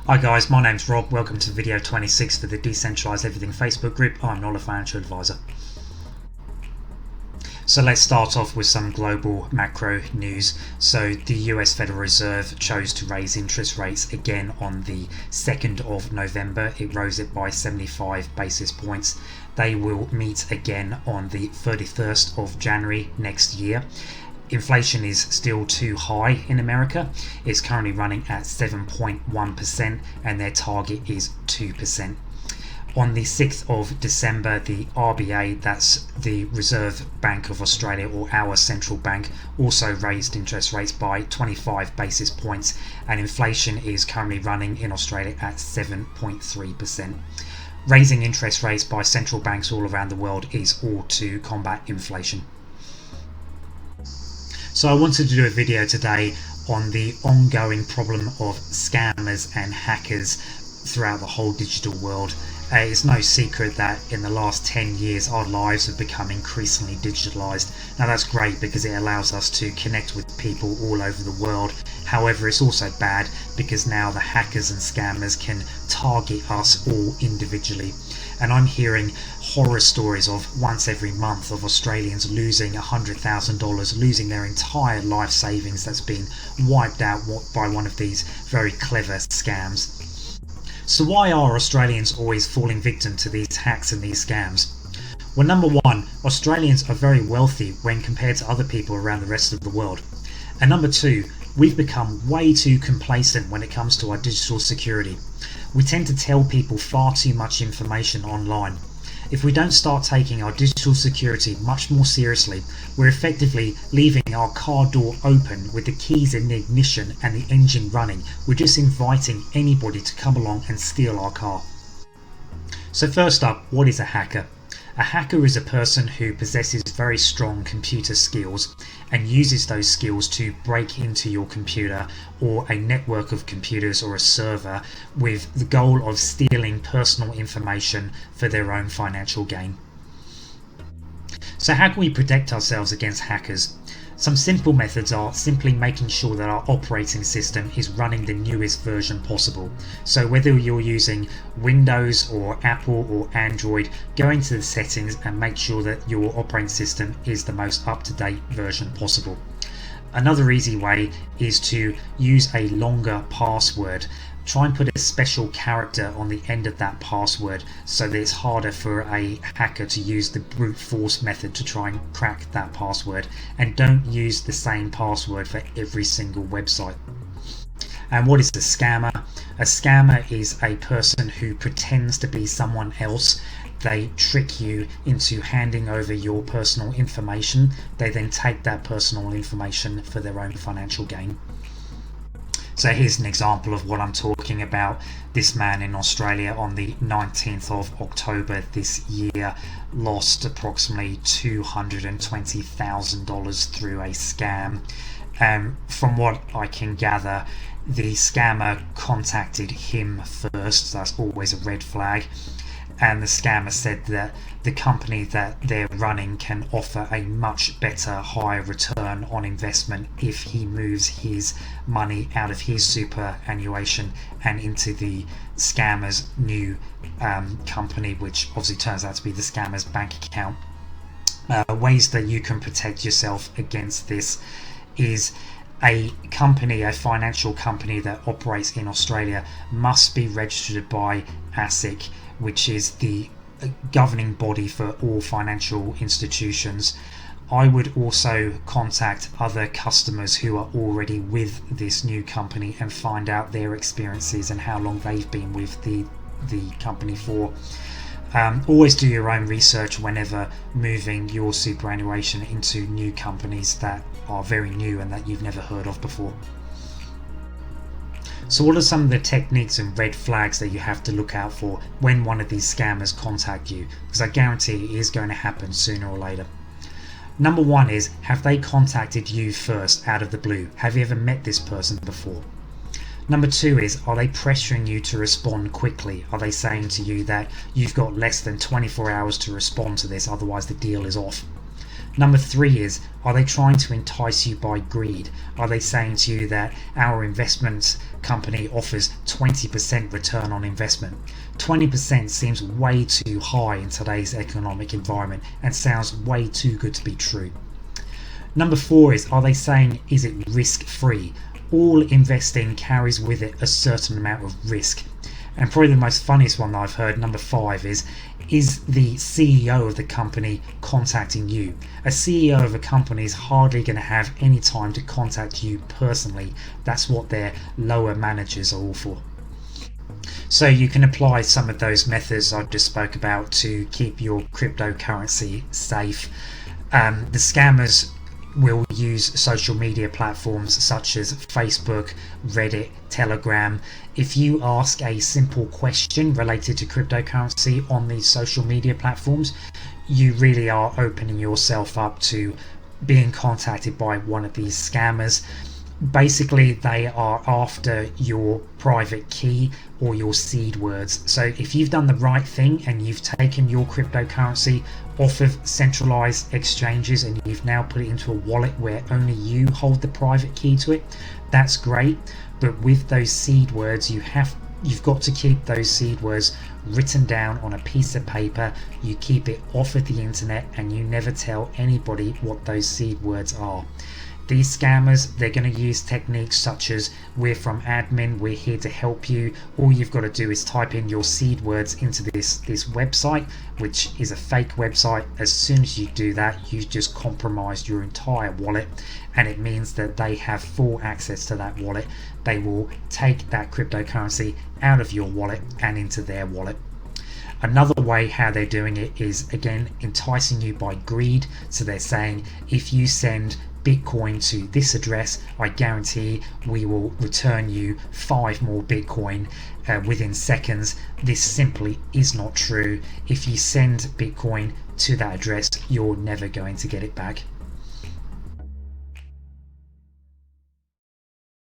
Hi guys, my name's Rob. Welcome to video 26 for the Decentralised Everything Facebook group. I'm not a financial advisor. So let's start off with some global macro news. So the US Federal Reserve chose to raise interest rates again on the 2nd of November. It rose it by 75 basis points. They will meet again on the 31st of January next year. Inflation is still too high in America. It's currently running at 7.1% and their target is 2%. On the 6th of December, the RBA, that's the Reserve Bank of Australia, or our central bank, also raised interest rates by 25 basis points, and inflation is currently running in Australia at 7.3%. Raising interest rates by central banks all around the world is all to combat inflation. So I wanted to do a video today on the ongoing problem of scammers and hackers throughout the whole digital world. It's no secret that in the last 10 years our lives have become increasingly digitalized. Now that's great because it allows us to connect with people all over the world. However, it's also bad because now the hackers and scammers can target us all individually. And I'm hearing horror stories of once every month of Australians losing $100,000, losing their entire life savings that's been wiped out by one of these very clever scams. So why are Australians always falling victim to these hacks and these scams? Well, number one, Australians are very wealthy when compared to other people around the rest of the world. And number two, we've become way too complacent when it comes to our digital security. We tend to tell people far too much information online. If we don't start taking our digital security much more seriously, we're effectively leaving our car door open with the keys in the ignition and the engine running. We're just inviting anybody to come along and steal our car. So first up, what is a hacker? A hacker is a person who possesses very strong computer skills and uses those skills to break into your computer or a network of computers or a server with the goal of stealing personal information for their own financial gain. So how can we protect ourselves against hackers? Some simple methods are simply making sure that our operating system is running the newest version possible. So whether you're using Windows or Apple or Android, go into the settings and make sure that your operating system is the most up-to-date version possible. Another easy way is to use a longer password. Try and put a special character on the end of that password so that it's harder for a hacker to use the brute force method to try and crack that password. And don't use the same password for every single website. And what is a scammer? A scammer is a person who pretends to be someone else. They trick you into handing over your personal information. They then take that personal information for their own financial gain. So here's an example of what I'm talking about. This man in Australia on the 19th of October this year lost approximately $220,000 through a scam. From what I can gather, the scammer contacted him first, so that's always a red flag. And the scammer said that the company that they're running can offer a much better, higher return on investment if he moves his money out of his superannuation and into the scammer's new company, which obviously turns out to be the scammer's bank account. Ways that you can protect yourself against this is a financial company that operates in Australia must be registered by ASIC, which is the governing body for all financial institutions. I would also contact other customers who are already with this new company and find out their experiences and how long they've been with the company for. Always do your own research whenever moving your superannuation into new companies that are very new and that you've never heard of before. So what are some of the techniques and red flags that you have to look out for when one of these scammers contact you? Because I guarantee it is going to happen sooner or later. Number one is, have they contacted you first out of the blue? Have you ever met this person before? Number two is, are they pressuring you to respond quickly? Are they saying to you that you've got less than 24 hours to respond to this, otherwise the deal is off? Number 3 is, are they trying to entice you by greed? Are they saying to you that our investment company offers 20% return on investment? 20% seems way too high in today's economic environment and sounds way too good to be true. Number 4 is, are they saying, is it risk free? All investing carries with it a certain amount of risk. And probably the most funniest one that I've heard, number 5, is the CEO of the company contacting you? A CEO of a company is hardly going to have any time to contact you personally. That's what their lower managers are all for. So you can apply some of those methods I just spoke about to keep your cryptocurrency safe. The scammers will use social media platforms such as Facebook, Reddit, Telegram. If you ask a simple question related to cryptocurrency on these social media platforms, you really are opening yourself up to being contacted by one of these scammers. Basically, they are after your private key or your seed words. So if you've done the right thing and you've taken your cryptocurrency off of centralized exchanges and you've now put it into a wallet where only you hold the private key to it, that's great. But with those seed words, you've got to keep those seed words written down on a piece of paper. You keep it off of the internet and you never tell anybody what those seed words are. These scammers, they're going to use techniques such as, we're from admin, we're here to help you. All you've got to do is type in your seed words into this website, which is a fake website. As soon as you do that, you've just compromised your entire wallet, and it means that they have full access to that wallet. They will take that cryptocurrency out of your wallet and into their wallet. Another way how they're doing it is, again, enticing you by greed. So they're saying, if you send Bitcoin to this address, I guarantee we will return you 5 more Bitcoin within seconds. This simply is not true. If you send Bitcoin to that address, you're never going to get it back.